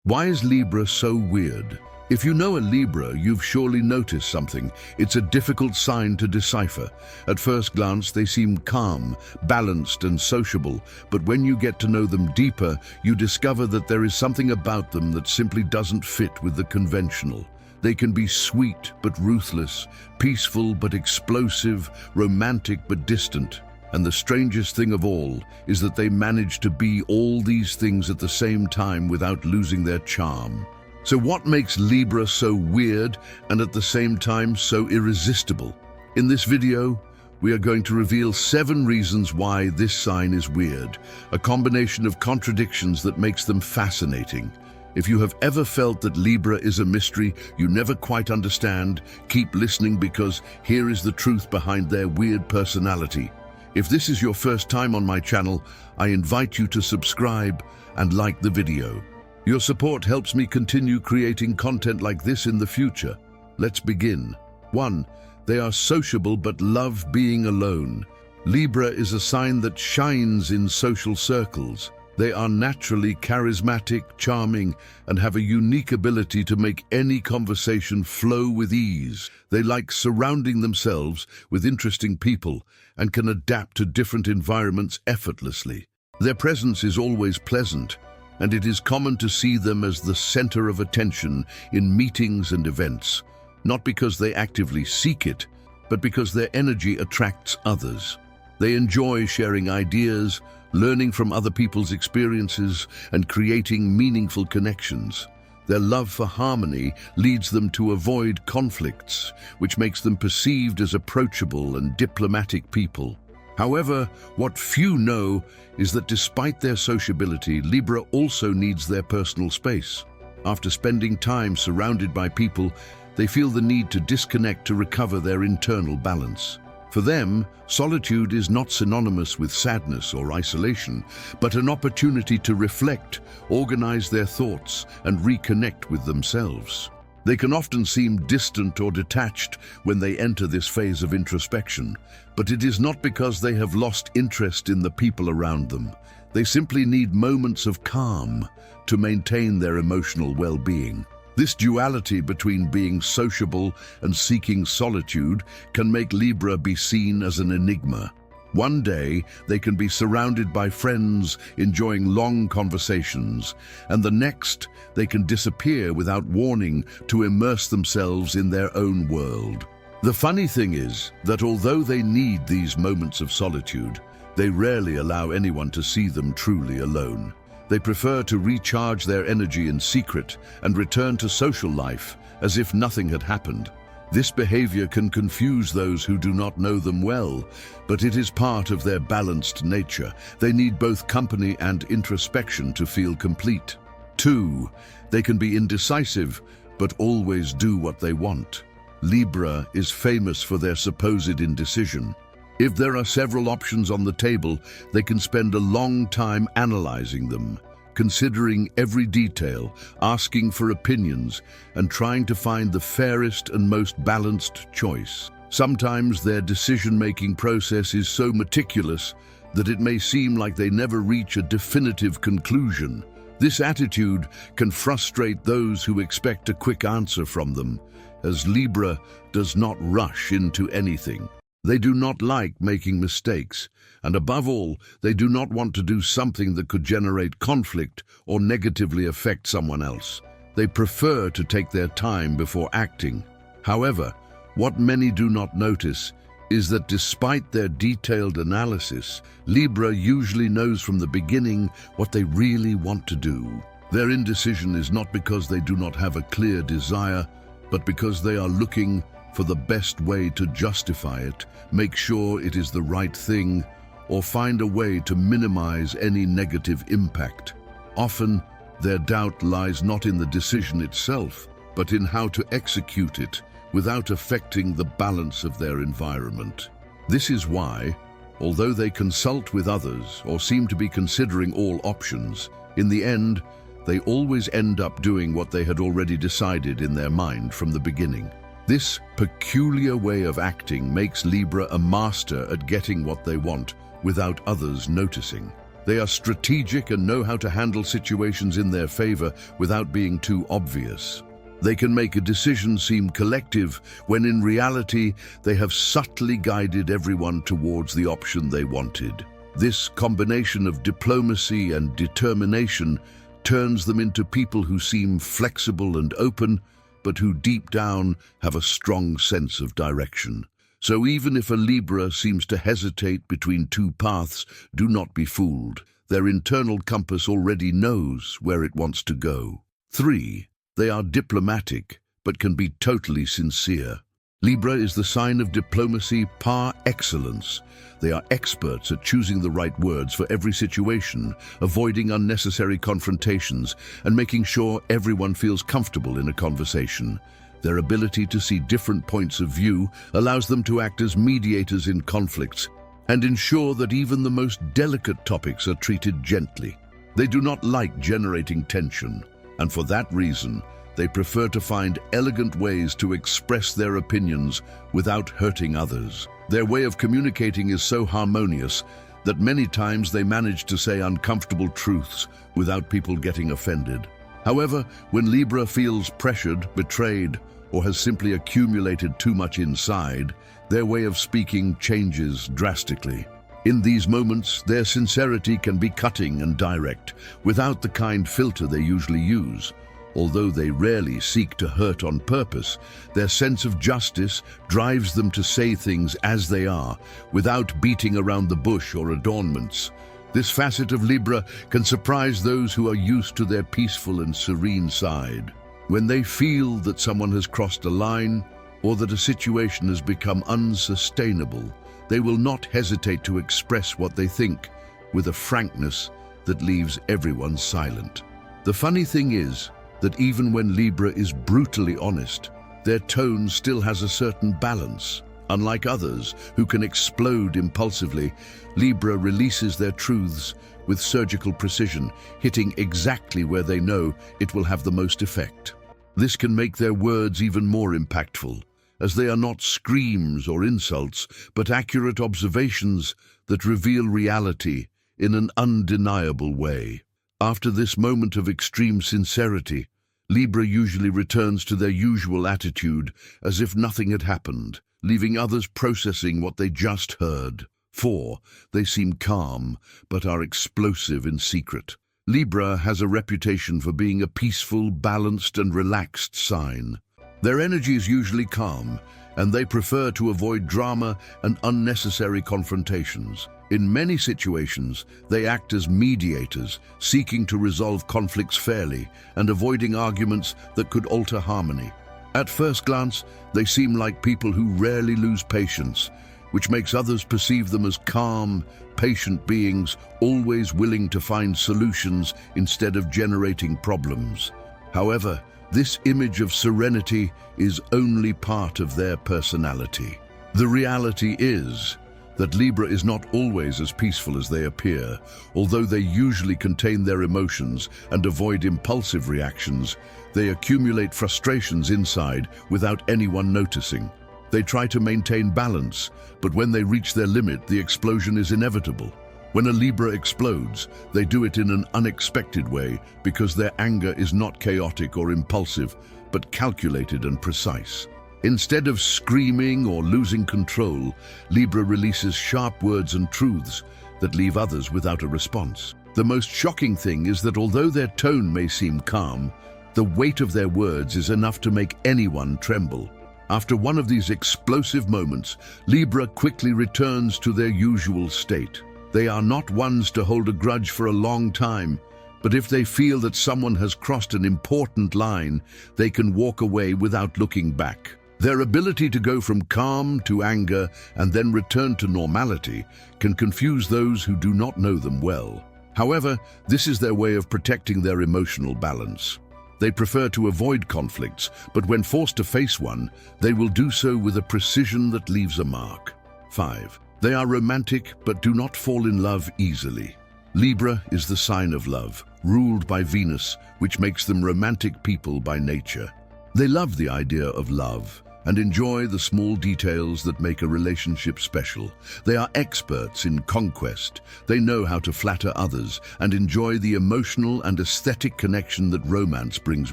Why is Libra so weird? If you know a Libra, you've surely noticed something. It's a difficult sign to decipher. At first glance, they seem calm, balanced, and sociable, but when you get to know them deeper, you discover that there is something about them that simply doesn't fit with the conventional. They can be sweet but ruthless, peaceful but explosive, romantic but distant. And the strangest thing of all is that they manage to be all these things at the same time without losing their charm. So what makes Libra so weird and at the same time so irresistible? In this video, we are going to reveal 7 reasons why this sign is weird, a combination of contradictions that makes them fascinating. If you have ever felt that Libra is a mystery you never quite understand, keep listening because here is the truth behind their weird personality. If this is your first time on my channel, I invite you to subscribe and like the video. Your support helps me continue creating content like this in the future. Let's begin. 1. They are sociable but love being alone. Libra is a sign that shines in social circles. They are naturally charismatic, charming, and have a unique ability to make any conversation flow with ease. They like surrounding themselves with interesting people and can adapt to different environments effortlessly. Their presence is always pleasant, and it is common to see them as the center of attention in meetings and events, not because they actively seek it, but because their energy attracts others. They enjoy sharing ideas, learning from other people's experiences, and creating meaningful connections. Their love for harmony leads them to avoid conflicts, which makes them perceived as approachable and diplomatic people. However, what few know is that despite their sociability, Libra also needs their personal space. After spending time surrounded by people, they feel the need to disconnect to recover their internal balance. For them, solitude is not synonymous with sadness or isolation, but an opportunity to reflect, organize their thoughts, and reconnect with themselves. They can often seem distant or detached when they enter this phase of introspection, but it is not because they have lost interest in the people around them. They simply need moments of calm to maintain their emotional well-being. This duality between being sociable and seeking solitude can make Libra be seen as an enigma. One day, they can be surrounded by friends, enjoying long conversations, and the next, they can disappear without warning to immerse themselves in their own world. The funny thing is that although they need these moments of solitude, they rarely allow anyone to see them truly alone. They prefer to recharge their energy in secret and return to social life as if nothing had happened. This behavior can confuse those who do not know them well, but it is part of their balanced nature. They need both company and introspection to feel complete. 2. They can be indecisive, but always do what they want. Libra is famous for their supposed indecision. If there are several options on the table, they can spend a long time analyzing them, considering every detail, asking for opinions, and trying to find the fairest and most balanced choice. Sometimes their decision-making process is so meticulous that it may seem like they never reach a definitive conclusion. This attitude can frustrate those who expect a quick answer from them, as Libra does not rush into anything. They do not like making mistakes, and above all, they do not want to do something that could generate conflict or negatively affect someone else. They prefer to take their time before acting. However, what many do not notice is that despite their detailed analysis, Libra usually knows from the beginning what they really want to do. Their indecision is not because they do not have a clear desire, but because they are looking for the best way to justify it, make sure it is the right thing, or find a way to minimize any negative impact. Often, their doubt lies not in the decision itself, but in how to execute it without affecting the balance of their environment. This is why, although they consult with others or seem to be considering all options, in the end, they always end up doing what they had already decided in their mind from the beginning. This peculiar way of acting makes Libra a master at getting what they want without others noticing. They are strategic and know how to handle situations in their favor without being too obvious. They can make a decision seem collective when in reality they have subtly guided everyone towards the option they wanted. This combination of diplomacy and determination turns them into people who seem flexible and open, but who deep down have a strong sense of direction. So even if a Libra seems to hesitate between two paths, do not be fooled. Their internal compass already knows where it wants to go. 3. They are diplomatic, but can be totally sincere. Libra is the sign of diplomacy par excellence. They are experts at choosing the right words for every situation, avoiding unnecessary confrontations, and making sure everyone feels comfortable in a conversation. Their ability to see different points of view allows them to act as mediators in conflicts and ensure that even the most delicate topics are treated gently. They do not like generating tension, and for that reason, they prefer to find elegant ways to express their opinions without hurting others. Their way of communicating is so harmonious that many times they manage to say uncomfortable truths without people getting offended. However, when Libra feels pressured, betrayed, or has simply accumulated too much inside, their way of speaking changes drastically. In these moments, their sincerity can be cutting and direct, without the kind filter they usually use. Although they rarely seek to hurt on purpose, their sense of justice drives them to say things as they are, without beating around the bush or adornments. This facet of Libra can surprise those who are used to their peaceful and serene side. When they feel that someone has crossed a line, or that a situation has become unsustainable, they will not hesitate to express what they think with a frankness that leaves everyone silent. The funny thing is that even when Libra is brutally honest, their tone still has a certain balance. Unlike others who can explode impulsively, Libra releases their truths with surgical precision, hitting exactly where they know it will have the most effect. This can make their words even more impactful, as they are not screams or insults, but accurate observations that reveal reality in an undeniable way. After this moment of extreme sincerity, Libra usually returns to their usual attitude as if nothing had happened, leaving others processing what they just heard. 4. They seem calm, but are explosive in secret. Libra has a reputation for being a peaceful, balanced, and relaxed sign. Their energy is usually calm, and they prefer to avoid drama and unnecessary confrontations. In many situations, they act as mediators, seeking to resolve conflicts fairly and avoiding arguments that could alter harmony. At first glance, they seem like people who rarely lose patience, which makes others perceive them as calm, patient beings, always willing to find solutions instead of generating problems. However, this image of serenity is only part of their personality. The reality is that Libra is not always as peaceful as they appear. Although they usually contain their emotions and avoid impulsive reactions, they accumulate frustrations inside without anyone noticing. They try to maintain balance, but when they reach their limit, the explosion is inevitable. When a Libra explodes, they do it in an unexpected way because their anger is not chaotic or impulsive, but calculated and precise. Instead of screaming or losing control, Libra releases sharp words and truths that leave others without a response. The most shocking thing is that although their tone may seem calm, the weight of their words is enough to make anyone tremble. After one of these explosive moments, Libra quickly returns to their usual state. They are not ones to hold a grudge for a long time, but if they feel that someone has crossed an important line, they can walk away without looking back. Their ability to go from calm to anger and then return to normality can confuse those who do not know them well. However, this is their way of protecting their emotional balance. They prefer to avoid conflicts, but when forced to face one, they will do so with a precision that leaves a mark. 5. They are romantic but do not fall in love easily. Libra is the sign of love, ruled by Venus, which makes them romantic people by nature. They love the idea of love and enjoy the small details that make a relationship special. They are experts in conquest. They know how to flatter others and enjoy the emotional and aesthetic connection that romance brings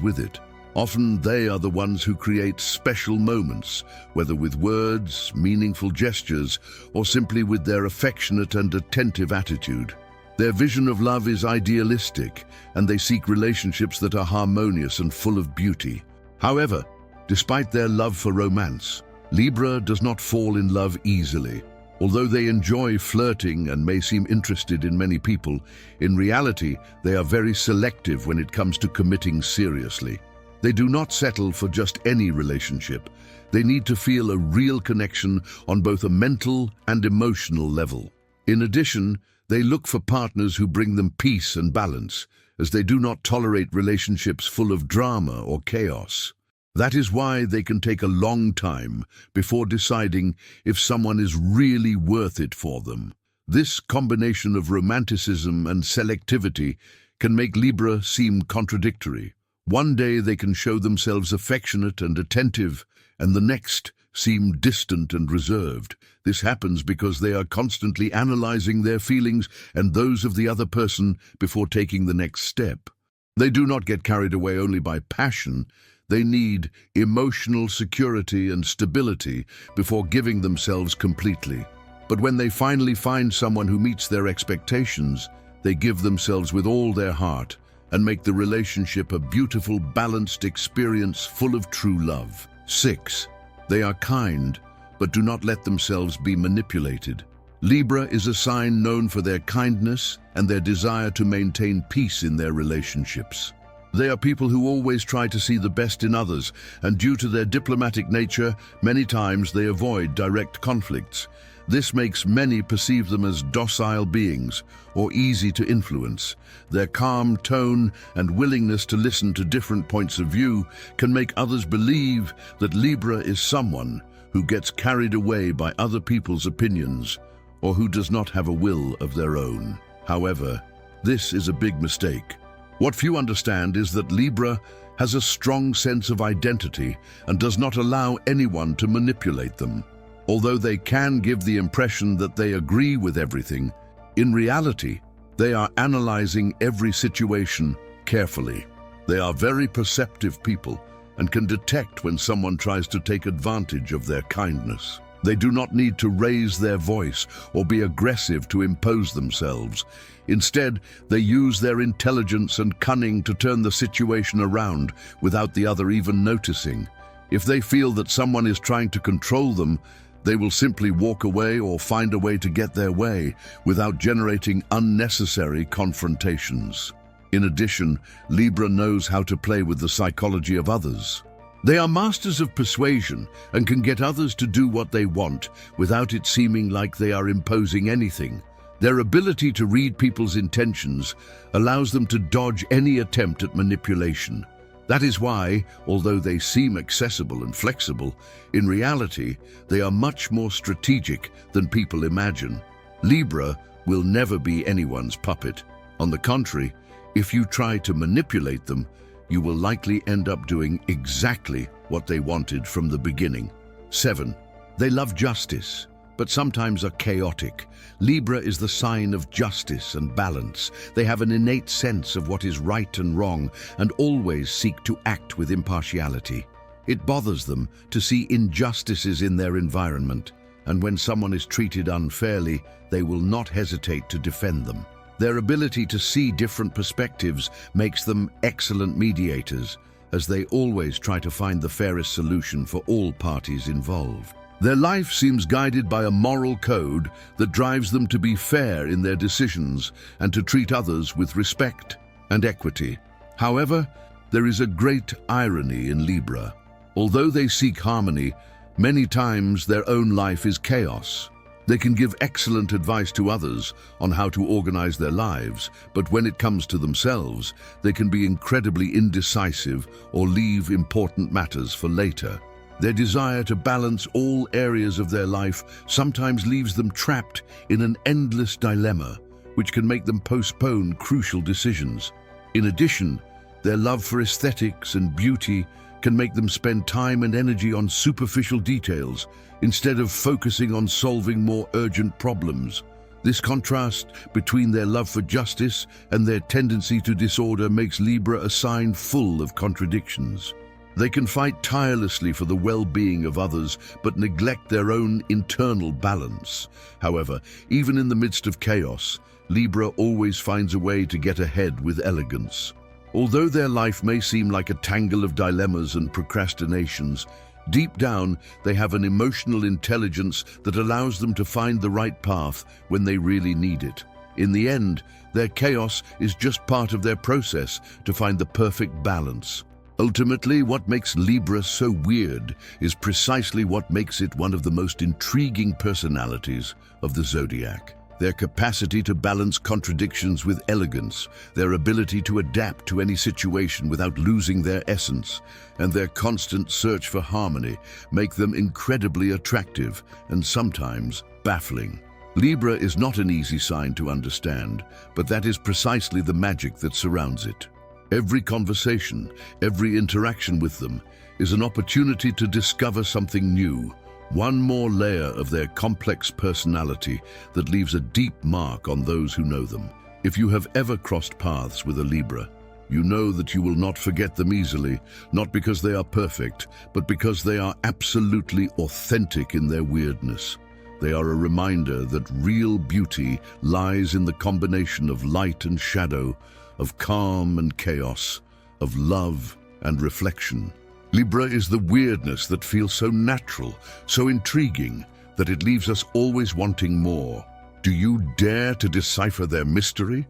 with it. Often they are the ones who create special moments, whether with words, meaningful gestures, or simply with their affectionate and attentive attitude. Their vision of love is idealistic, and they seek relationships that are harmonious and full of beauty. However, despite their love for romance, Libra does not fall in love easily. Although they enjoy flirting and may seem interested in many people, in reality, they are very selective when it comes to committing seriously. They do not settle for just any relationship. They need to feel a real connection on both a mental and emotional level. In addition, they look for partners who bring them peace and balance, as they do not tolerate relationships full of drama or chaos. That is why they can take a long time before deciding if someone is really worth it for them. This combination of romanticism and selectivity can make Libra seem contradictory. One day they can show themselves affectionate and attentive, and the next seem distant and reserved. This happens because they are constantly analyzing their feelings and those of the other person before taking the next step. They do not get carried away only by passion. They need emotional security and stability before giving themselves completely. But when they finally find someone who meets their expectations, they give themselves with all their heart and make the relationship a beautiful, balanced experience full of true love. 6. They are kind, but do not let themselves be manipulated. Libra is a sign known for their kindness and their desire to maintain peace in their relationships. They are people who always try to see the best in others, and due to their diplomatic nature, many times they avoid direct conflicts. This makes many perceive them as docile beings or easy to influence. Their calm tone and willingness to listen to different points of view can make others believe that Libra is someone who gets carried away by other people's opinions or who does not have a will of their own. However, this is a big mistake. What few understand is that Libra has a strong sense of identity and does not allow anyone to manipulate them. Although they can give the impression that they agree with everything, in reality, they are analyzing every situation carefully. They are very perceptive people and can detect when someone tries to take advantage of their kindness. They do not need to raise their voice or be aggressive to impose themselves. Instead, they use their intelligence and cunning to turn the situation around without the other even noticing. If they feel that someone is trying to control them, they will simply walk away or find a way to get their way without generating unnecessary confrontations. In addition, Libra knows how to play with the psychology of others. They are masters of persuasion and can get others to do what they want without it seeming like they are imposing anything. Their ability to read people's intentions allows them to dodge any attempt at manipulation. That is why, although they seem accessible and flexible, in reality, they are much more strategic than people imagine. Libra will never be anyone's puppet. On the contrary, if you try to manipulate them, you will likely end up doing exactly what they wanted from the beginning. 7. They love justice, but sometimes are chaotic. Libra is the sign of justice and balance. They have an innate sense of what is right and wrong and always seek to act with impartiality. It bothers them to see injustices in their environment, and when someone is treated unfairly, they will not hesitate to defend them. Their ability to see different perspectives makes them excellent mediators, as they always try to find the fairest solution for all parties involved. Their life seems guided by a moral code that drives them to be fair in their decisions and to treat others with respect and equity. However, there is a great irony in Libra. Although they seek harmony, many times their own life is chaos. They can give excellent advice to others on how to organize their lives, but when it comes to themselves, they can be incredibly indecisive or leave important matters for later. Their desire to balance all areas of their life sometimes leaves them trapped in an endless dilemma, which can make them postpone crucial decisions. In addition, their love for aesthetics and beauty can make them spend time and energy on superficial details instead of focusing on solving more urgent problems. This contrast between their love for justice and their tendency to disorder makes Libra a sign full of contradictions. They can fight tirelessly for the well-being of others, but neglect their own internal balance. However, even in the midst of chaos, Libra always finds a way to get ahead with elegance. Although their life may seem like a tangle of dilemmas and procrastinations, deep down they have an emotional intelligence that allows them to find the right path when they really need it. In the end, their chaos is just part of their process to find the perfect balance. Ultimately, what makes Libra so weird is precisely what makes it one of the most intriguing personalities of the zodiac. Their capacity to balance contradictions with elegance, their ability to adapt to any situation without losing their essence, and their constant search for harmony make them incredibly attractive and sometimes baffling. Libra is not an easy sign to understand, but that is precisely the magic that surrounds it. Every conversation, every interaction with them is an opportunity to discover something new, one more layer of their complex personality that leaves a deep mark on those who know them. If you have ever crossed paths with a Libra, you know that you will not forget them easily, not because they are perfect, but because they are absolutely authentic in their weirdness. They are a reminder that real beauty lies in the combination of light and shadow, of calm and chaos, of love and reflection. Libra is the weirdness that feels so natural, so intriguing, that it leaves us always wanting more. Do you dare to decipher their mystery?